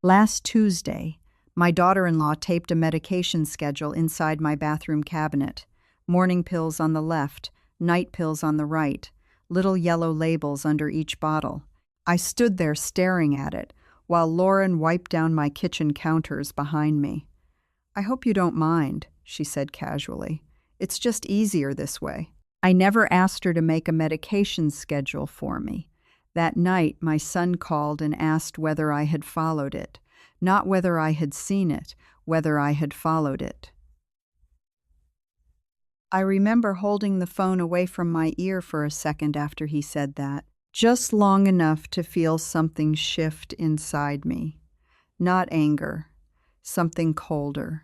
Last Tuesday, my daughter-in-law taped a medication schedule inside my bathroom cabinet. Morning pills on the left, night pills on the right, little yellow labels under each bottle. I stood there staring at it, while Lauren wiped down my kitchen counters behind me. "I hope you don't mind," she said casually. "It's just easier this way." I never asked her to make a medication schedule for me. That night, my son called and asked whether I had followed it. Not whether I had seen it, whether I had followed it. I remember holding the phone away from my ear for a second after he said that, just long enough to feel something shift inside me. Not anger, something colder,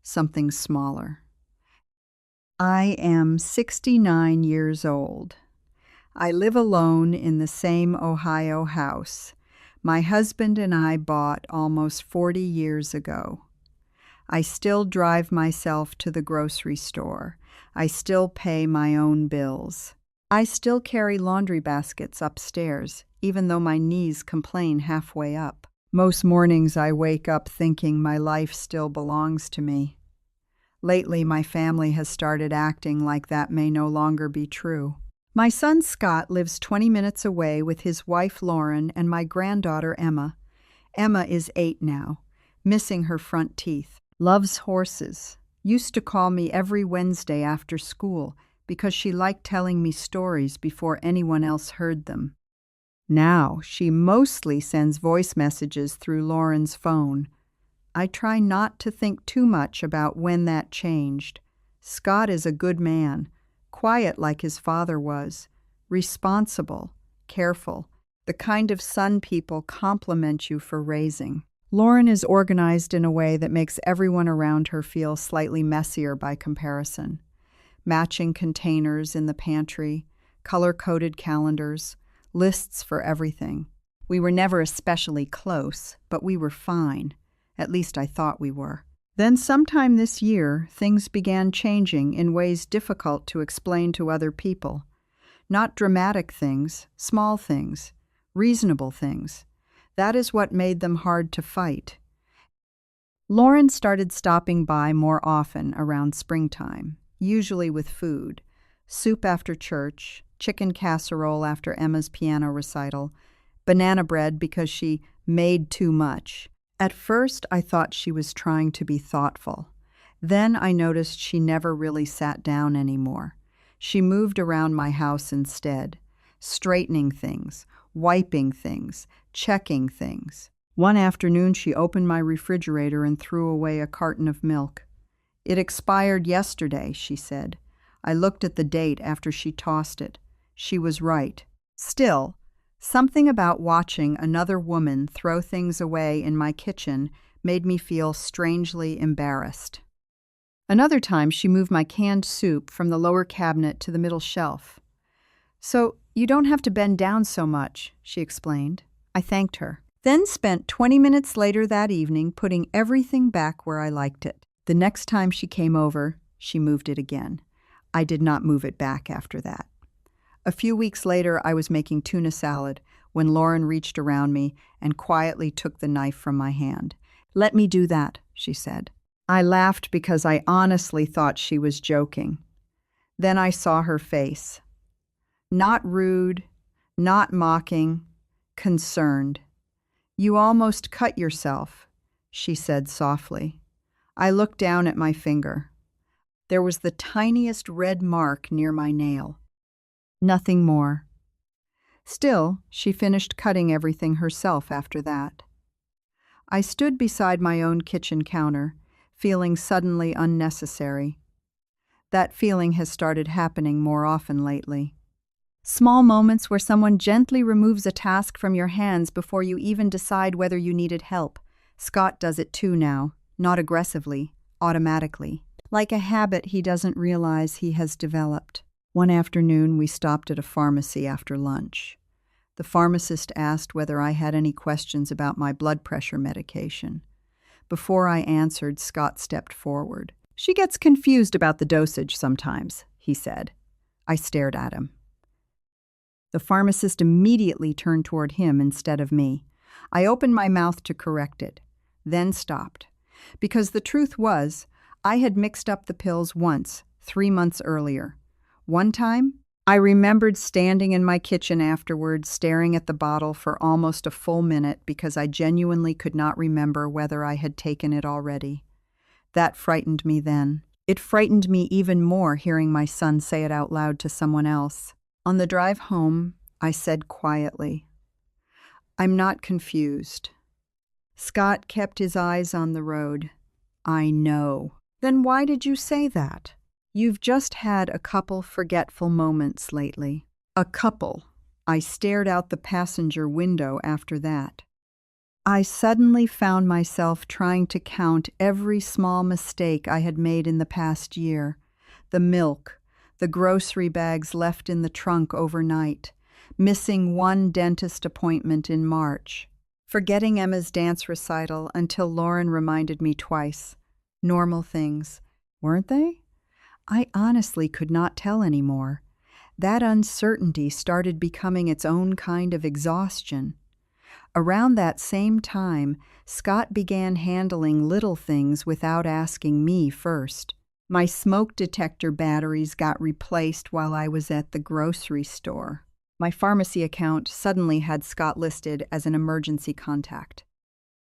something smaller. I am 69 years old. I live alone in the same Ohio house my husband and I bought almost 40 years ago. I still drive myself to the grocery store. I still pay my own bills. I still carry laundry baskets upstairs, even though my knees complain halfway up. Most mornings I wake up thinking my life still belongs to me. Lately, my family has started acting like that may no longer be true. My son Scott lives 20 minutes away with his wife Lauren and my granddaughter Emma. Emma is 8 now, missing her front teeth. Loves horses. Used to call me every Wednesday after school because she liked telling me stories before anyone else heard them. Now she mostly sends voice messages through Lauren's phone. I try not to think too much about when that changed. Scott is a good man. Quiet like his father was, responsible, careful, the kind of son people compliment you for raising. Lauren is organized in a way that makes everyone around her feel slightly messier by comparison. Matching containers in the pantry, color-coded calendars, lists for everything. We were never especially close, but we were fine. At least I thought we were. Then sometime this year, things began changing in ways difficult to explain to other people. Not dramatic things, small things, reasonable things. That is what made them hard to fight. Lauren started stopping by more often around springtime, usually with food. Soup after church, chicken casserole after Emma's piano recital, banana bread because she made too much. At first, I thought she was trying to be thoughtful. Then I noticed she never really sat down anymore. She moved around my house instead, straightening things, wiping things, checking things. One afternoon, she opened my refrigerator and threw away a carton of milk. "It expired yesterday," she said. I looked at the date after she tossed it. She was right. Still, something about watching another woman throw things away in my kitchen made me feel strangely embarrassed. Another time, she moved my canned soup from the lower cabinet to the middle shelf. "So you don't have to bend down so much," she explained. I thanked her. Then spent 20 minutes later that evening putting everything back where I liked it. The next time she came over, she moved it again. I did not move it back after that. A few weeks later, I was making tuna salad when Lauren reached around me and quietly took the knife from my hand. "Let me do that," she said. I laughed because I honestly thought she was joking. Then I saw her face. Not rude, not mocking, concerned. "You almost cut yourself," she said softly. I looked down at my finger. There was the tiniest red mark near my nail. Nothing more. Still, she finished cutting everything herself after that. I stood beside my own kitchen counter, feeling suddenly unnecessary. That feeling has started happening more often lately. Small moments where someone gently removes a task from your hands before you even decide whether you needed help. Scott does it too now, not aggressively, automatically, like a habit he doesn't realize he has developed. One afternoon, we stopped at a pharmacy after lunch. The pharmacist asked whether I had any questions about my blood pressure medication. Before I answered, Scott stepped forward. "She gets confused about the dosage sometimes," he said. I stared at him. The pharmacist immediately turned toward him instead of me. I opened my mouth to correct it, then stopped. Because the truth was, I had mixed up the pills once, 3 months earlier. One time, I remembered standing in my kitchen afterwards, staring at the bottle for almost a full minute because I genuinely could not remember whether I had taken it already. That frightened me then. It frightened me even more hearing my son say it out loud to someone else. On the drive home, I said quietly, "I'm not confused." Scott kept his eyes on the road. "I know." "Then why did you say that?" "You've just had a couple forgetful moments lately." "A couple." I stared out the passenger window after that. I suddenly found myself trying to count every small mistake I had made in the past year. The milk, the grocery bags left in the trunk overnight, missing one dentist appointment in March, forgetting Emma's dance recital until Lauren reminded me twice. Normal things, weren't they? I honestly could not tell anymore. That uncertainty started becoming its own kind of exhaustion. Around that same time, Scott began handling little things without asking me first. My smoke detector batteries got replaced while I was at the grocery store. My pharmacy account suddenly had Scott listed as an emergency contact.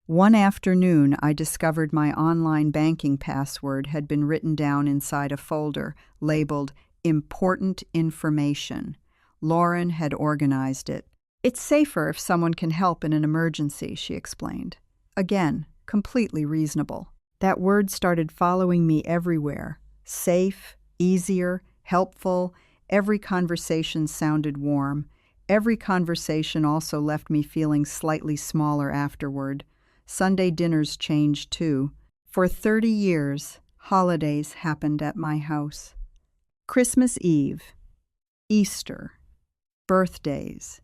One afternoon, I discovered my online banking password had been written down inside a folder labeled Important Information. Lauren had organized it. "It's safer if someone can help in an emergency," she explained. Again, completely reasonable. That word started following me everywhere. Safe, easier, helpful. Every conversation sounded warm. Every conversation also left me feeling slightly smaller afterward. Sunday dinners changed too. For 30 years, holidays happened at my house. Christmas Eve, Easter, birthdays.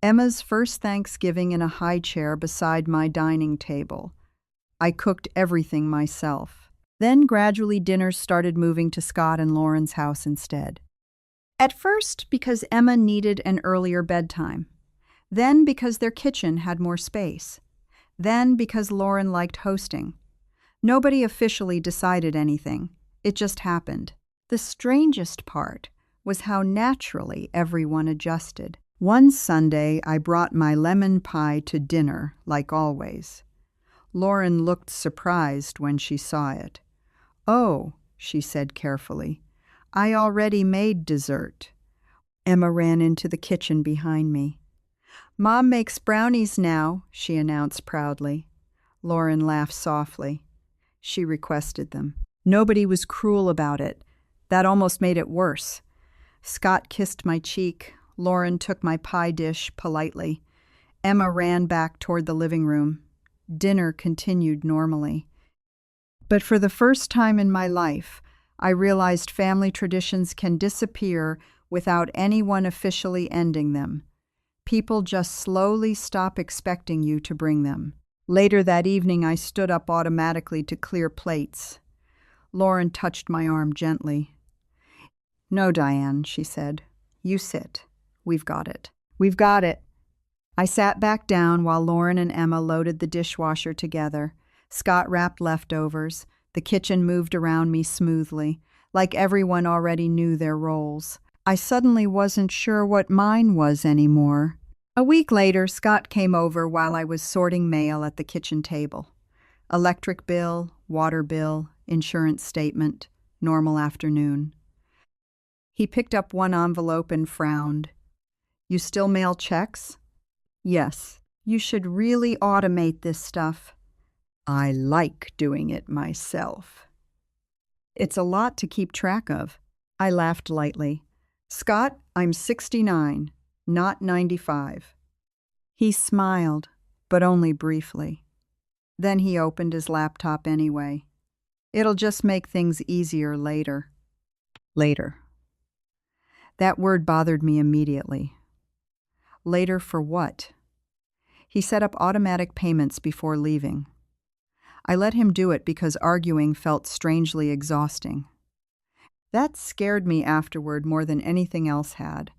Emma's first Thanksgiving in a high chair beside my dining table. I cooked everything myself. Then gradually dinners started moving to Scott and Lauren's house instead. At first because Emma needed an earlier bedtime. Then because their kitchen had more space. Then because Lauren liked hosting. Nobody officially decided anything. It just happened. The strangest part was how naturally everyone adjusted. One Sunday, I brought my lemon pie to dinner, like always. Lauren looked surprised when she saw it. "Oh," she said carefully, "I already made dessert." Emma ran into the kitchen behind me. "Mom makes brownies now," she announced proudly. Lauren laughed softly. She requested them. Nobody was cruel about it. That almost made it worse. Scott kissed my cheek. Lauren took my pie dish politely. Emma ran back toward the living room. Dinner continued normally. But for the first time in my life, I realized family traditions can disappear without anyone officially ending them. People just slowly stop expecting you to bring them. Later that evening, I stood up automatically to clear plates. Lauren touched my arm gently. "No, Diane," she said. "You sit. We've got it." "We've got it." I sat back down while Lauren and Emma loaded the dishwasher together. Scott wrapped leftovers. The kitchen moved around me smoothly, like everyone already knew their roles. I suddenly wasn't sure what mine was anymore. A week later, Scott came over while I was sorting mail at the kitchen table. Electric bill, water bill, insurance statement, normal afternoon. He picked up one envelope and frowned. "You still mail checks?" "Yes." "You should really automate this stuff." "I like doing it myself." "It's a lot to keep track of." I laughed lightly. "Scott, I'm 69, not 95. He smiled, but only briefly. Then he opened his laptop anyway. "It'll just make things easier later." Later. That word bothered me immediately. Later for what? He set up automatic payments before leaving. I let him do it because arguing felt strangely exhausting. That scared me afterward more than anything else had.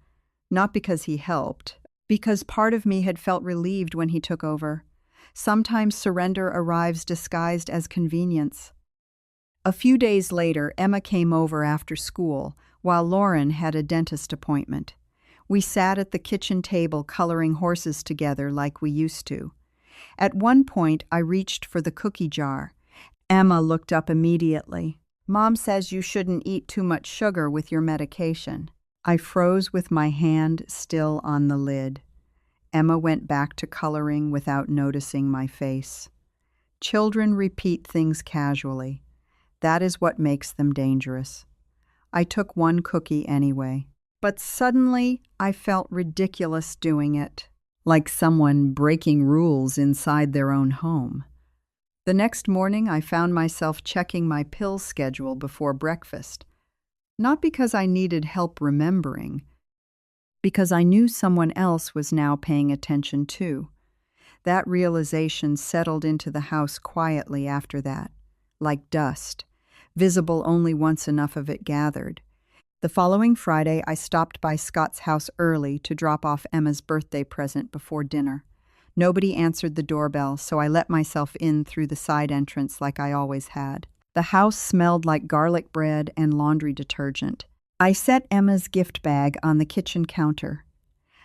Not because he helped. because part of me had felt relieved when he took over. Sometimes surrender arrives disguised as convenience. A few days later, Emma came over after school, while Lauren had a dentist appointment. We sat at the kitchen table coloring horses together like we used to. At one point, I reached for the cookie jar. Emma looked up immediately. "Mom says you shouldn't eat too much sugar with your medication." I froze with my hand still on the lid. Emma went back to coloring without noticing my face. Children repeat things casually. That is what makes them dangerous. I took one cookie anyway. But suddenly, I felt ridiculous doing it, like someone breaking rules inside their own home. The next morning, I found myself checking my pill schedule before breakfast. Not because I needed help remembering, because I knew someone else was now paying attention too. That realization settled into the house quietly after that, like dust, visible only once enough of it gathered. The following Friday, I stopped by Scott's house early to drop off Emma's birthday present before dinner. Nobody answered the doorbell, so I let myself in through the side entrance like I always had. The house smelled like garlic bread and laundry detergent. I set Emma's gift bag on the kitchen counter.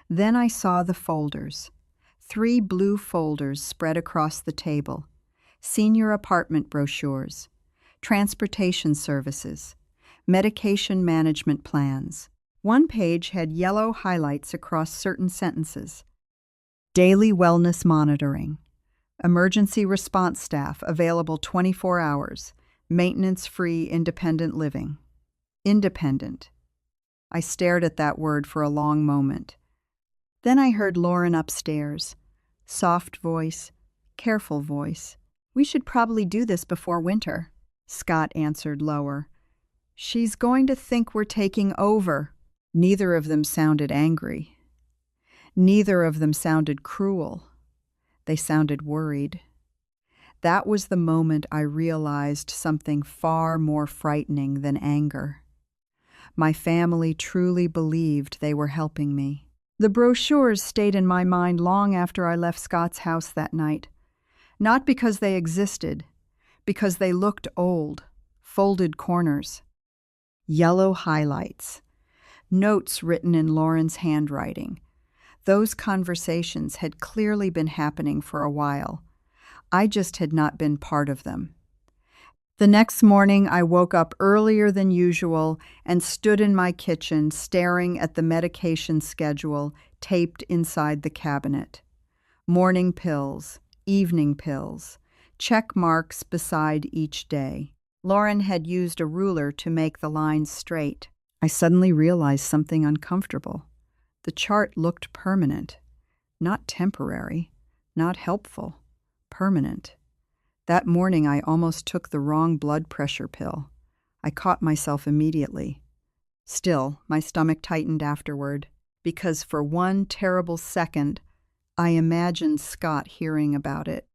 Then I saw the folders. 3 blue folders spread across the table. Senior apartment brochures, transportation services, medication management plans. One page had yellow highlights across certain sentences. Daily wellness monitoring. Emergency response staff available 24 hours. Maintenance-free independent living. Independent. I stared at that word for a long moment. Then I heard Lauren upstairs. Soft voice, careful voice. "We should probably do this before winter," Scott answered lower. "She's going to think we're taking over." Neither of them sounded angry. Neither of them sounded cruel. They sounded worried. That was the moment I realized something far more frightening than anger. My family truly believed they were helping me. The brochures stayed in my mind long after I left Scott's house that night. Not because they existed, because they looked old, folded corners, yellow highlights, notes written in Lauren's handwriting. Those conversations had clearly been happening for a while. I just had not been part of them. The next morning, I woke up earlier than usual and stood in my kitchen staring at the medication schedule taped inside the cabinet. Morning pills, evening pills, check marks beside each day. Lauren had used a ruler to make the lines straight. I suddenly realized something uncomfortable. The chart looked permanent, not temporary, not helpful. Permanent. That morning I almost took the wrong blood pressure pill. I caught myself immediately. Still, my stomach tightened afterward, because for one terrible second, I imagined Scott hearing about it.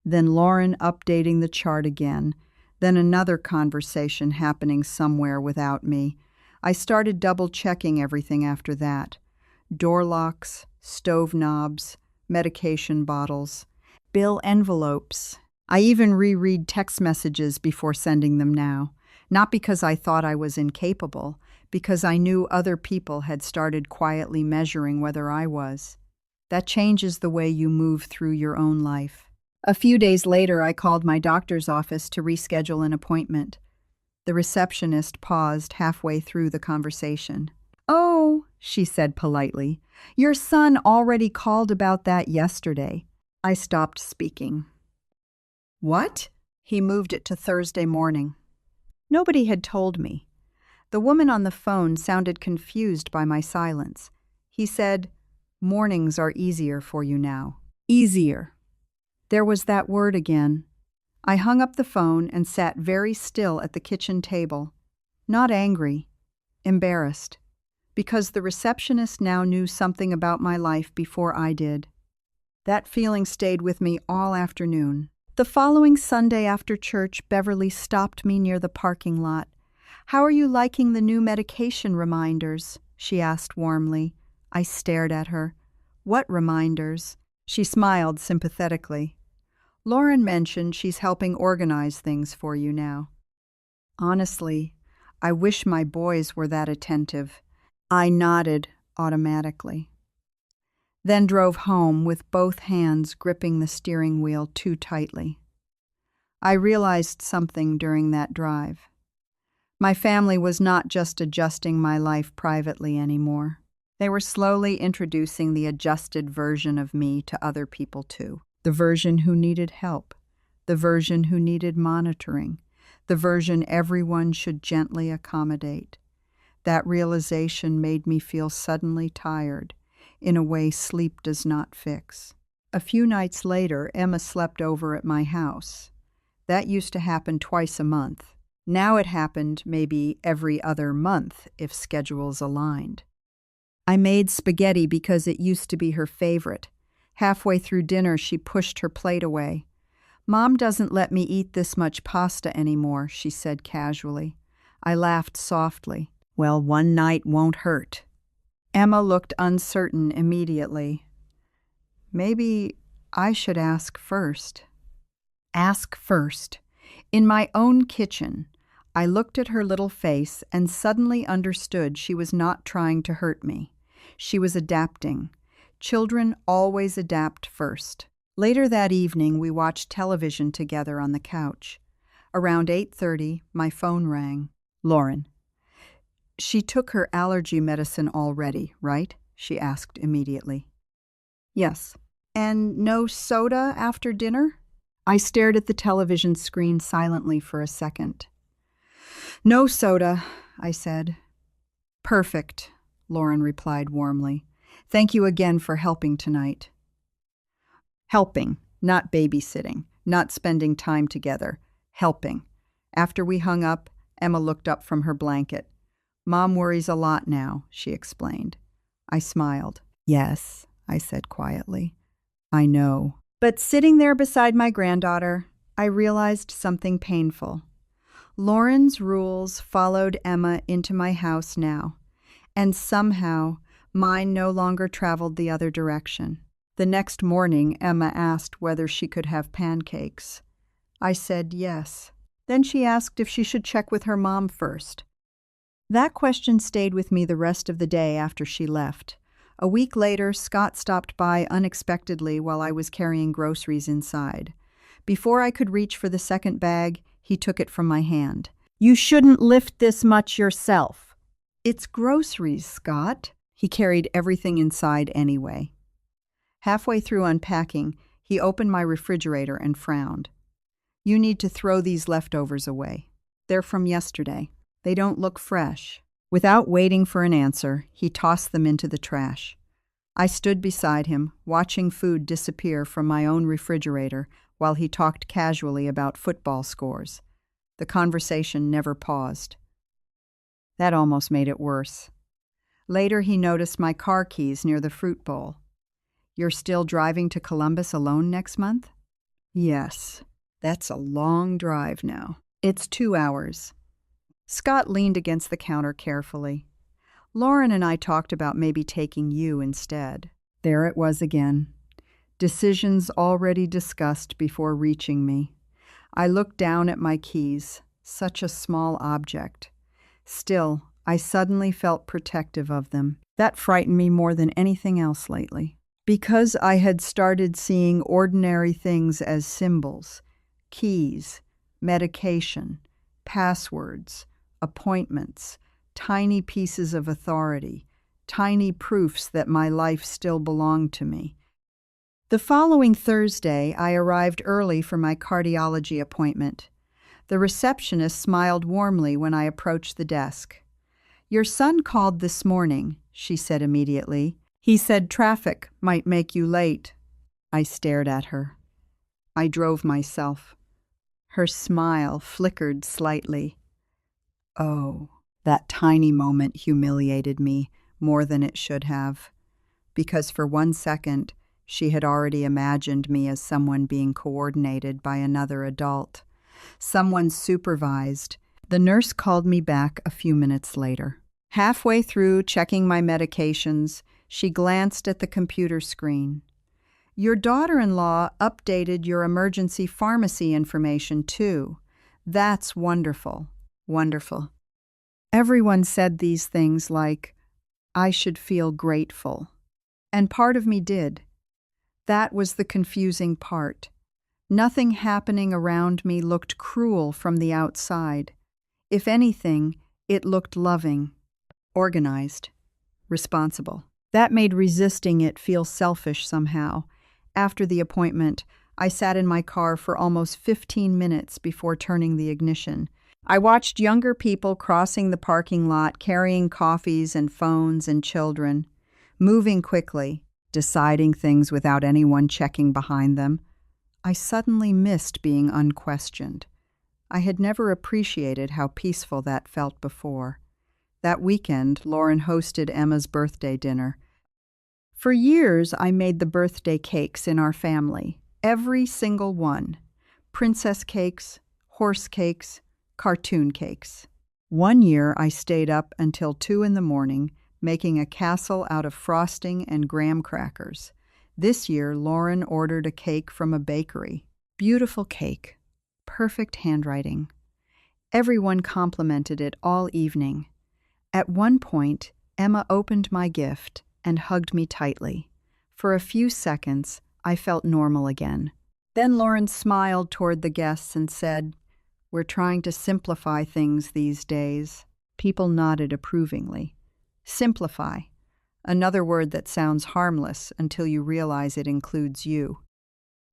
Then Lauren updating the chart again, then another conversation happening somewhere without me. I started double-checking everything after that. Door locks, stove knobs, medication bottles, bill envelopes. I even reread text messages before sending them now, not because I thought I was incapable, because I knew other people had started quietly measuring whether I was. That changes the way you move through your own life. A few days later, I called my doctor's office to reschedule an appointment. The receptionist paused halfway through the conversation. "Oh," she said politely, "your son already called about that yesterday." I stopped speaking. "What?" He moved it to Thursday morning. Nobody had told me. The woman on the phone sounded confused by my silence. He said, "Mornings are easier for you now." Easier. There was that word again. I hung up the phone and sat very still at the kitchen table. Not angry, embarrassed, because the receptionist now knew something about my life before I did. That feeling stayed with me all afternoon. The following Sunday after church, Beverly stopped me near the parking lot. "How are you liking the new medication reminders?" she asked warmly. I stared at her. What reminders? She smiled sympathetically. Lauren mentioned she's helping organize things for you now. Honestly, I wish my boys were that attentive. I nodded automatically. Then drove home with both hands gripping the steering wheel too tightly. I realized something during that drive. My family was not just adjusting my life privately anymore. They were slowly introducing the adjusted version of me to other people too. The version who needed help. The version who needed monitoring. The version everyone should gently accommodate. That realization made me feel suddenly tired, in a way sleep does not fix. A few nights later, Emma slept over at my house. That used to happen twice a month. Now it happened maybe every other month if schedules aligned. I made spaghetti because it used to be her favorite. Halfway through dinner, she pushed her plate away. "Mom doesn't let me eat this much pasta anymore," she said casually. I laughed softly. "Well, one night won't hurt." Emma looked uncertain immediately. Maybe I should ask first. Ask first. In my own kitchen, I looked at her little face and suddenly understood she was not trying to hurt me. She was adapting. Children always adapt first. Later that evening, we watched television together on the couch. Around 8:30, my phone rang. Lauren. "She took her allergy medicine already, right?" she asked immediately. "Yes." "And no soda after dinner?" I stared at the television screen silently for a second. "No soda," I said. "Perfect," Lauren replied warmly. "Thank you again for helping tonight." Helping, not babysitting, not spending time together. Helping. After we hung up, Emma looked up from her blanket. "Mom worries a lot now," she explained. I smiled. "Yes," I said quietly. "I know." But sitting there beside my granddaughter, I realized something painful. Lauren's rules followed Emma into my house now, and somehow mine no longer traveled the other direction. The next morning, Emma asked whether she could have pancakes. I said yes. Then she asked if she should check with her mom first. That question stayed with me the rest of the day after she left. A week later, Scott stopped by unexpectedly while I was carrying groceries inside. Before I could reach for the second bag, he took it from my hand. "You shouldn't lift this much yourself." "It's groceries, Scott." He carried everything inside anyway. Halfway through unpacking, he opened my refrigerator and frowned. "You need to throw these leftovers away. They're from yesterday. They don't look fresh." Without waiting for an answer, he tossed them into the trash. I stood beside him, watching food disappear from my own refrigerator while he talked casually about football scores. The conversation never paused. That almost made it worse. Later, he noticed my car keys near the fruit bowl. "You're still driving to Columbus alone next month?" "Yes. That's a long drive now. It's 2 hours. Scott leaned against the counter carefully. "Lauren and I talked about maybe taking you instead." There it was again. Decisions already discussed before reaching me. I looked down at my keys, such a small object. Still, I suddenly felt protective of them. That frightened me more than anything else lately. Because I had started seeing ordinary things as symbols, keys, medication, passwords, appointments, tiny pieces of authority, tiny proofs that my life still belonged to me. The following Thursday, I arrived early for my cardiology appointment. The receptionist smiled warmly when I approached the desk. "Your son called this morning," she said immediately. "He said traffic might make you late." I stared at her. I drove myself. Her smile flickered slightly. Oh, that tiny moment humiliated me more than it should have, because for 1 second, she had already imagined me as someone being coordinated by another adult, someone supervised. The nurse called me back a few minutes later. Halfway through checking my medications, She glanced at the computer screen. Your daughter-in-law updated your emergency pharmacy information, too. That's wonderful. Wonderful. Everyone said these things like, I should feel grateful. And part of me did. That was the confusing part. Nothing happening around me looked cruel from the outside. If anything, it looked loving, organized, responsible. That made resisting it feel selfish somehow. After the appointment, I sat in my car for almost 15 minutes before turning the ignition. I watched younger people crossing the parking lot, carrying coffees and phones and children, moving quickly, deciding things without anyone checking behind them. I suddenly missed being unquestioned. I had never appreciated how peaceful that felt before. That weekend, Lauren hosted Emma's birthday dinner. For years, I made the birthday cakes in our family, every single one. Princess cakes, horse cakes, cartoon cakes. One year, I stayed up until 2 a.m, making a castle out of frosting and graham crackers. This year, Lauren ordered a cake from a bakery. Beautiful cake. Perfect handwriting. Everyone complimented it all evening. At one point, Emma opened my gift and hugged me tightly. For a few seconds, I felt normal again. Then Lauren smiled toward the guests and said, We're trying to simplify things these days. People nodded approvingly. Simplify. Another word that sounds harmless until you realize it includes you.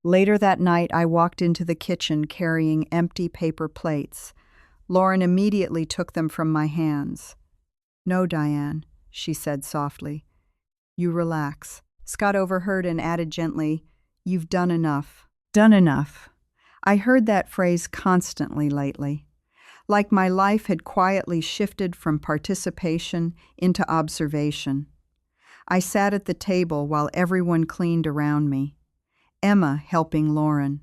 Later that night, I walked into the kitchen carrying empty paper plates. Lauren immediately took them from my hands. No, Diane, she said softly. You relax. Scott overheard and added gently, You've done enough. Done enough. I heard that phrase constantly lately. Like my life had quietly shifted from participation into observation. I sat at the table while everyone cleaned around me. Emma helping Lauren.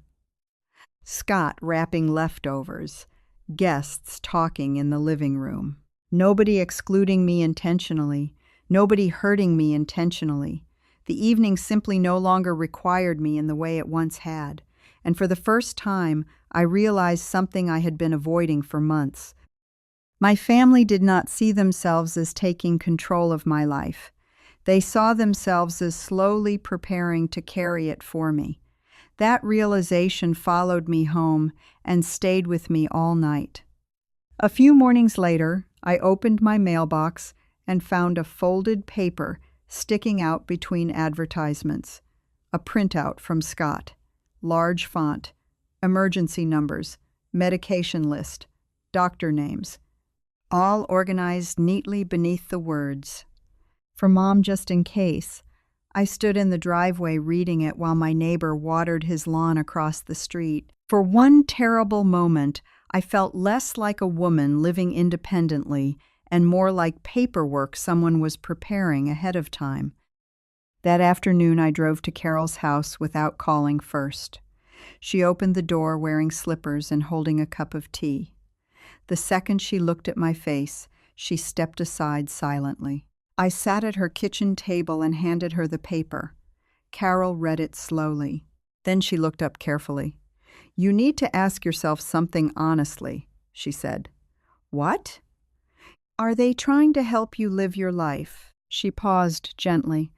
Scott wrapping leftovers. Guests talking in the living room. Nobody excluding me intentionally. Nobody hurting me intentionally. The evening simply no longer required me in the way it once had. And for the first time, I realized something I had been avoiding for months. My family did not see themselves as taking control of my life. They saw themselves as slowly preparing to carry it for me. That realization followed me home and stayed with me all night. A few mornings later, I opened my mailbox and found a folded paper sticking out between advertisements. A printout from Scott. Large font. Emergency numbers. Medication list. Doctor names. All organized neatly beneath the words. For Mom, just in case. I stood in the driveway reading it while my neighbor watered his lawn across the street. For one terrible moment, I felt less like a woman living independently and more like paperwork someone was preparing ahead of time. That afternoon, I drove to Carol's house without calling first. She opened the door wearing slippers and holding a cup of tea. The second she looked at my face, she stepped aside silently. I sat at her kitchen table and handed her the paper. Carol read it slowly. Then she looked up carefully. You need to ask yourself something honestly, she said. What? Are they trying to help you live your life? She paused gently.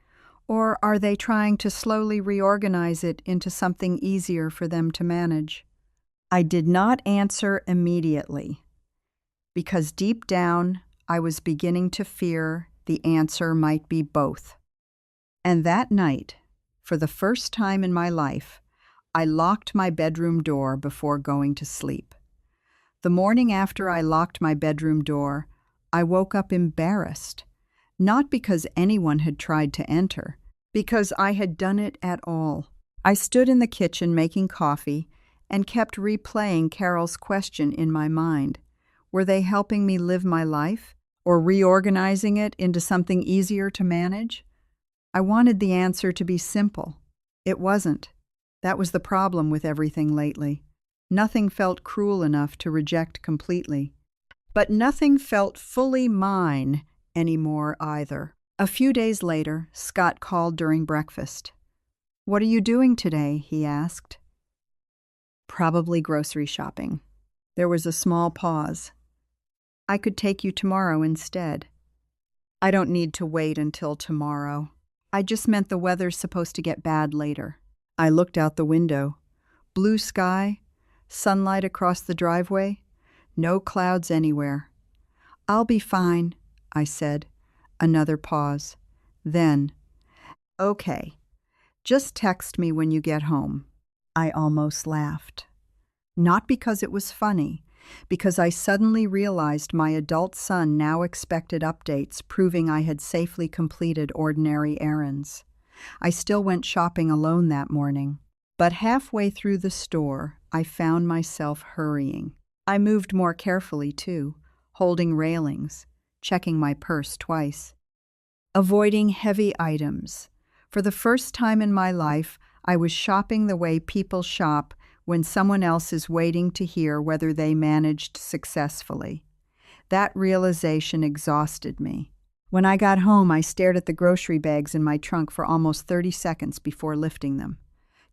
Or are they trying to slowly reorganize it into something easier for them to manage? I did not answer immediately, because deep down I was beginning to fear the answer might be both. And that night, for the first time in my life, I locked my bedroom door before going to sleep. The morning after I locked my bedroom door, I woke up embarrassed, not because anyone had tried to enter, because I had done it at all. I stood in the kitchen making coffee and kept replaying Carol's question in my mind. Were they helping me live my life, or reorganizing it into something easier to manage? I wanted the answer to be simple. It wasn't. That was the problem with everything lately. Nothing felt cruel enough to reject completely. But nothing felt fully mine anymore either. A few days later, Scott called during breakfast. "What are you doing today?" he asked. "Probably grocery shopping." There was a small pause. "I could take you tomorrow instead." "I don't need to wait until tomorrow. I just meant the weather's supposed to get bad later." I looked out the window. Blue sky, sunlight across the driveway, no clouds anywhere. "I'll be fine," I said. Another pause. Then, "Okay, just text me when you get home." I almost laughed. Not because it was funny, because I suddenly realized my adult son now expected updates proving I had safely completed ordinary errands. I still went shopping alone that morning, but halfway through the store, I found myself hurrying. I moved more carefully, too, holding railings, checking my purse twice. Avoiding heavy items. For the first time in my life, I was shopping the way people shop when someone else is waiting to hear whether they managed successfully. That realization exhausted me. When I got home, I stared at the grocery bags in my trunk for almost 30 seconds before lifting them,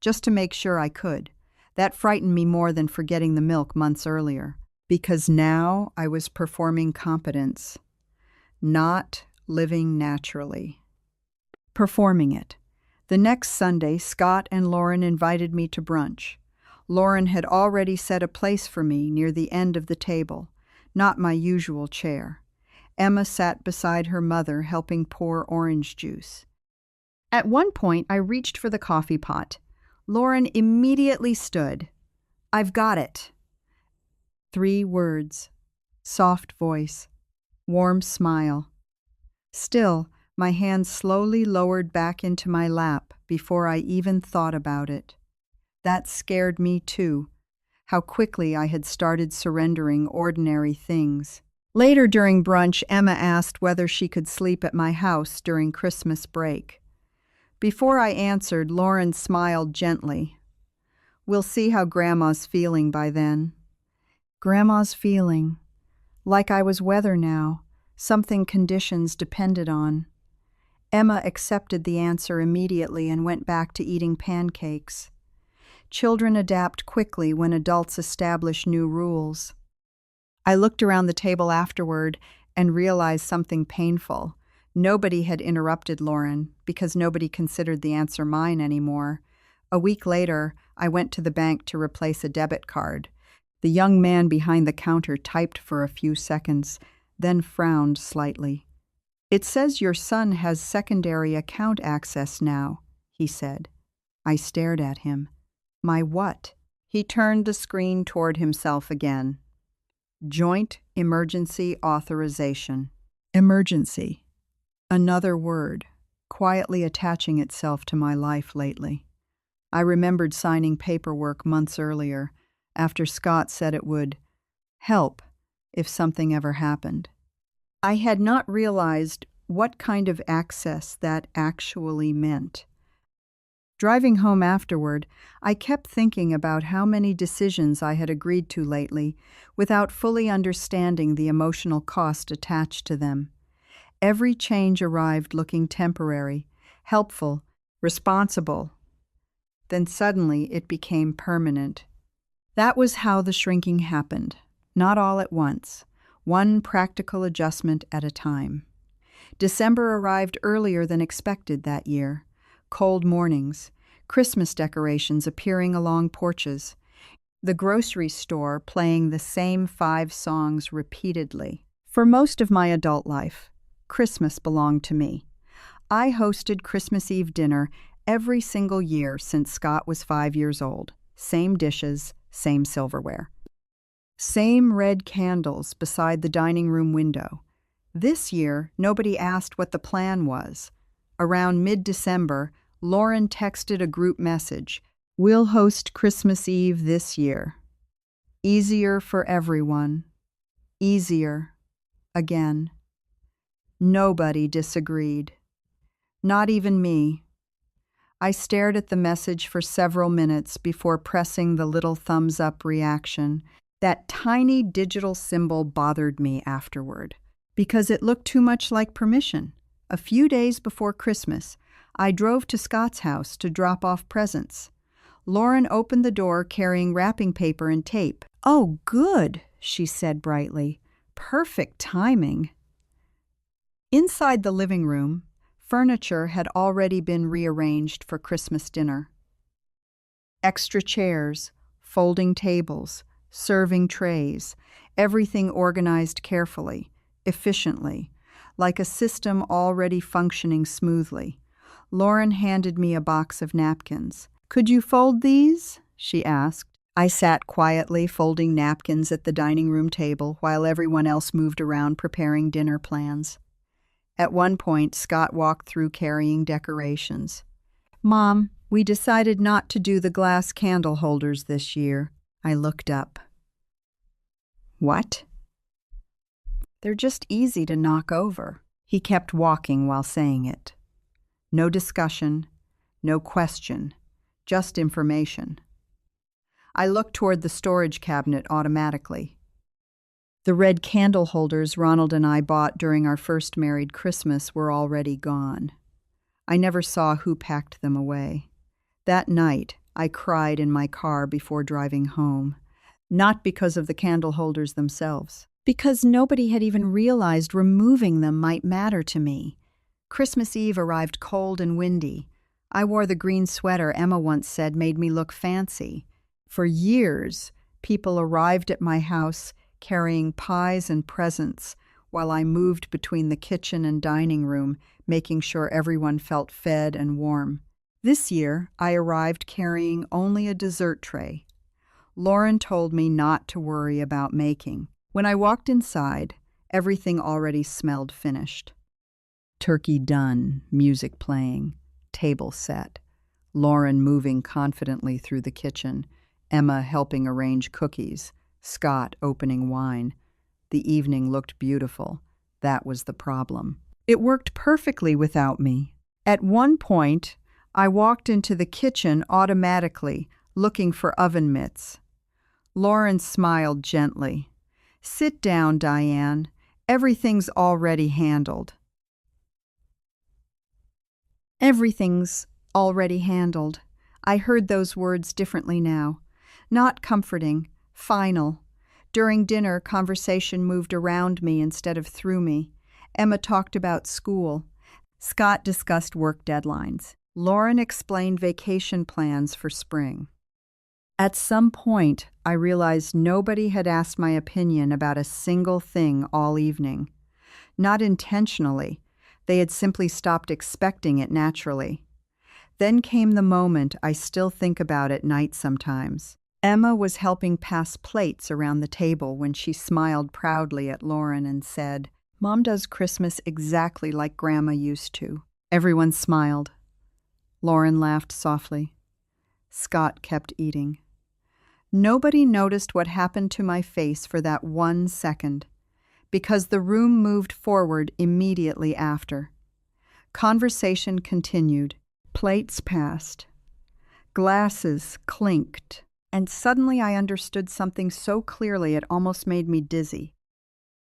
just to make sure I could. That frightened me more than forgetting the milk months earlier, because now I was performing competence, not living naturally. Performing it. The next Sunday, Scott and Lauren invited me to brunch. Lauren had already set a place for me near the end of the table, not my usual chair. Emma sat beside her mother, helping pour orange juice. At one point, I reached for the coffee pot. Lauren immediately stood. "I've got it." 3 words. Soft voice. Warm smile. Still, my hand slowly lowered back into my lap before I even thought about it. That scared me too, how quickly I had started surrendering ordinary things. Later during brunch, Emma asked whether she could sleep at my house during Christmas break. Before I answered, Lauren smiled gently. "We'll see how Grandma's feeling by then." Grandma's feeling. Like I was weather now, something conditions depended on. Emma accepted the answer immediately and went back to eating pancakes. Children adapt quickly when adults establish new rules. I looked around the table afterward and realized something painful. Nobody had interrupted Lauren because nobody considered the answer mine anymore. A week later, I went to the bank to replace a debit card. The young man behind the counter typed for a few seconds, then frowned slightly. "It says your son has secondary account access now," he said. I stared at him. "My what?" He turned the screen toward himself again. "Joint emergency authorization." Emergency. Another word, quietly attaching itself to my life lately. I remembered signing paperwork months earlier, after Scott said it would help if something ever happened. I had not realized what kind of access that actually meant. Driving home afterward, I kept thinking about how many decisions I had agreed to lately without fully understanding the emotional cost attached to them. Every change arrived looking temporary, helpful, responsible. Then suddenly it became permanent. That was how the shrinking happened, not all at once, one practical adjustment at a time. December arrived earlier than expected that year. Cold mornings, Christmas decorations appearing along porches, the grocery store playing the same 5 songs repeatedly. For most of my adult life, Christmas belonged to me. I hosted Christmas Eve dinner every single year since Scott was 5 years old. Same dishes, same silverware. Same red candles beside the dining room window. This year, nobody asked what the plan was. Around mid-December, Lauren texted a group message. "We'll host Christmas Eve this year. Easier for everyone. Easier. Again." Nobody disagreed. Not even me. I stared at the message for several minutes before pressing the little thumbs-up reaction. That tiny digital symbol bothered me afterward, because it looked too much like permission. A few days before Christmas, I drove to Scott's house to drop off presents. Lauren opened the door carrying wrapping paper and tape. "Oh, good," she said brightly. "Perfect timing." Inside the living room, furniture had already been rearranged for Christmas dinner. Extra chairs, folding tables, serving trays, everything organized carefully, efficiently, like a system already functioning smoothly. Lauren handed me a box of napkins. "Could you fold these?" she asked. I sat quietly folding napkins at the dining room table while everyone else moved around preparing dinner plans. At one point, Scott walked through carrying decorations. "Mom, we decided not to do the glass candle holders this year." I looked up. "What?" "They're just easy to knock over." He kept walking while saying it. No discussion, no question, just information. I looked toward the storage cabinet automatically. The red candle holders Ronald and I bought during our first married Christmas were already gone. I never saw who packed them away. That night, I cried in my car before driving home. Not because of the candle holders themselves, because nobody had even realized removing them might matter to me. Christmas Eve arrived cold and windy. I wore the green sweater Emma once said made me look fancy. For years, people arrived at my house carrying pies and presents while I moved between the kitchen and dining room, making sure everyone felt fed and warm. This year, I arrived carrying only a dessert tray. Lauren told me not to worry about making. When I walked inside, everything already smelled finished. Turkey done, music playing, table set, Lauren moving confidently through the kitchen, Emma helping arrange cookies, Scott opening wine. The evening looked beautiful. That was the problem. It worked perfectly without me. At one point, I walked into the kitchen automatically, looking for oven mitts. Lauren smiled gently. "Sit down, Diane. Everything's already handled." Everything's already handled. I heard those words differently now. Not comforting, final. During dinner, conversation moved around me instead of through me. Emma talked about school. Scott discussed work deadlines. Lauren explained vacation plans for spring. At some point, I realized nobody had asked my opinion about a single thing all evening. Not intentionally. They had simply stopped expecting it naturally. Then came the moment I still think about at night sometimes. Emma was helping pass plates around the table when she smiled proudly at Lauren and said, "Mom does Christmas exactly like Grandma used to." Everyone smiled. Lauren laughed softly. Scott kept eating. Nobody noticed what happened to my face for that 1 second, because the room moved forward immediately after. Conversation continued. Plates passed. Glasses clinked. And suddenly I understood something so clearly it almost made me dizzy.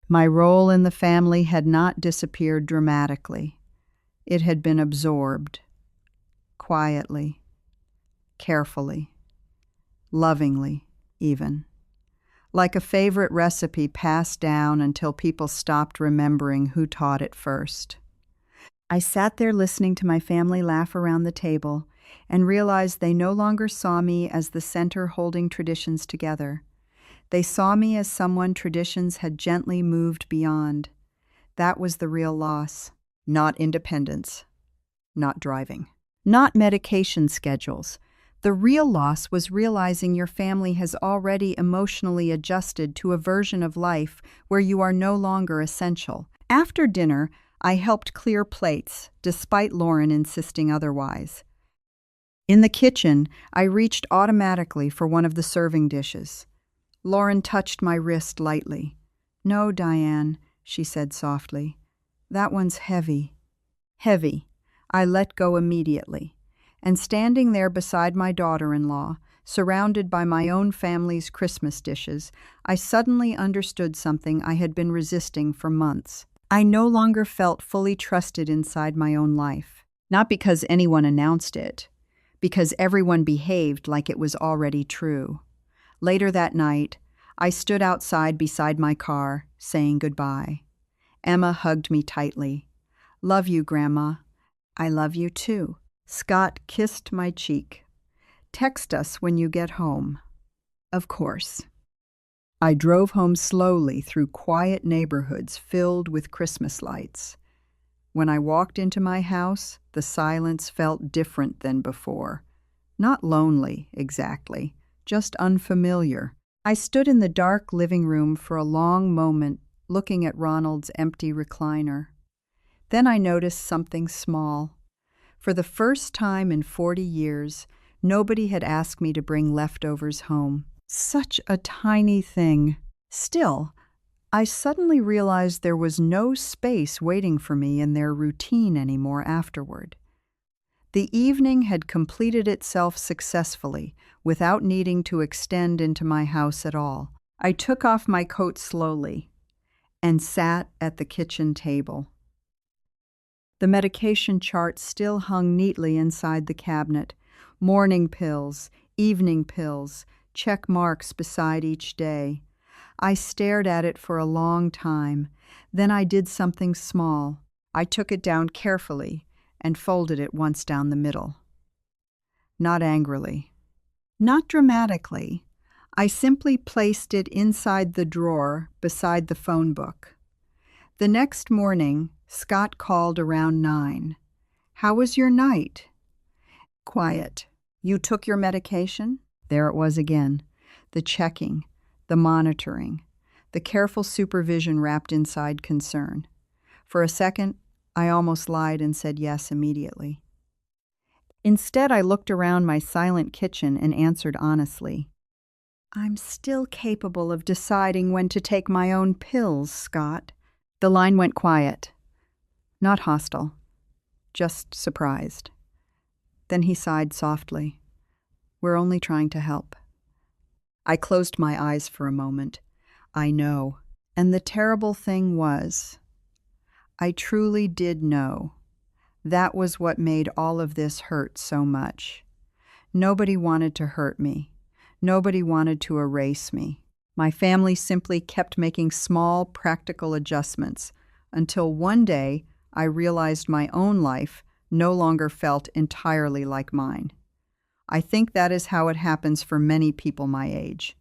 My role in the family had not disappeared dramatically. It had been absorbed. Quietly. Carefully. Lovingly, even. Like a favorite recipe passed down until people stopped remembering who taught it first. I sat there listening to my family laugh around the table and realized they no longer saw me as the center holding traditions together. They saw me as someone traditions had gently moved beyond. That was the real loss. Not independence. Not driving. Not medication schedules. The real loss was realizing your family has already emotionally adjusted to a version of life where you are no longer essential. After dinner, I helped clear plates, despite Lauren insisting otherwise. In the kitchen, I reached automatically for one of the serving dishes. Lauren touched my wrist lightly. "No, Diane," she said softly. "That one's heavy." Heavy. I let go immediately. And standing there beside my daughter-in-law, surrounded by my own family's Christmas dishes, I suddenly understood something I had been resisting for months. I no longer felt fully trusted inside my own life. Not because anyone announced it, because everyone behaved like it was already true. Later that night, I stood outside beside my car, saying goodbye. Emma hugged me tightly. "Love you, Grandma." "I love you too." Scott kissed my cheek. "Text us when you get home." Of course. I drove home slowly through quiet neighborhoods filled with Christmas lights. When I walked into my house, the silence felt different than before. Not lonely, exactly, just unfamiliar. I stood in the dark living room for a long moment, looking at Ronald's empty recliner. Then I noticed something small. For the first time in 40 years, nobody had asked me to bring leftovers home. Such a tiny thing. Still, I suddenly realized there was no space waiting for me in their routine anymore afterward. The evening had completed itself successfully, without needing to extend into my house at all. I took off my coat slowly and sat at the kitchen table. The medication chart still hung neatly inside the cabinet. Morning pills, evening pills, check marks beside each day. I stared at it for a long time. Then I did something small. I took it down carefully and folded it once down the middle. Not angrily. Not dramatically. I simply placed it inside the drawer beside the phone book. The next morning, Scott called around 9. "How was your night?" "Quiet." "You took your medication?" There it was again. The checking, the monitoring, the careful supervision wrapped inside concern. For a second, I almost lied and said yes immediately. Instead, I looked around my silent kitchen and answered honestly. "I'm still capable of deciding when to take my own pills, Scott." The line went quiet. Not hostile, just surprised. Then he sighed softly. "We're only trying to help." I closed my eyes for a moment. I know. And the terrible thing was, I truly did know. That was what made all of this hurt so much. Nobody wanted to hurt me. Nobody wanted to erase me. My family simply kept making small, practical adjustments until one day I realized my own life no longer felt entirely like mine. I think that is how it happens for many people my age.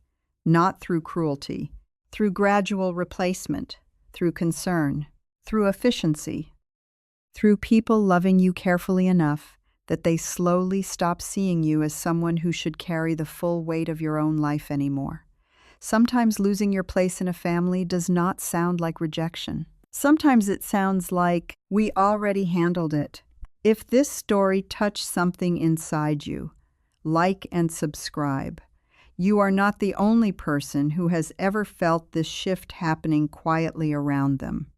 Not through cruelty, through gradual replacement, through concern, through efficiency, through people loving you carefully enough that they slowly stop seeing you as someone who should carry the full weight of your own life anymore. Sometimes losing your place in a family does not sound like rejection. Sometimes it sounds like, "We already handled it." If this story touched something inside you, like and subscribe. You are not the only person who has ever felt this shift happening quietly around them.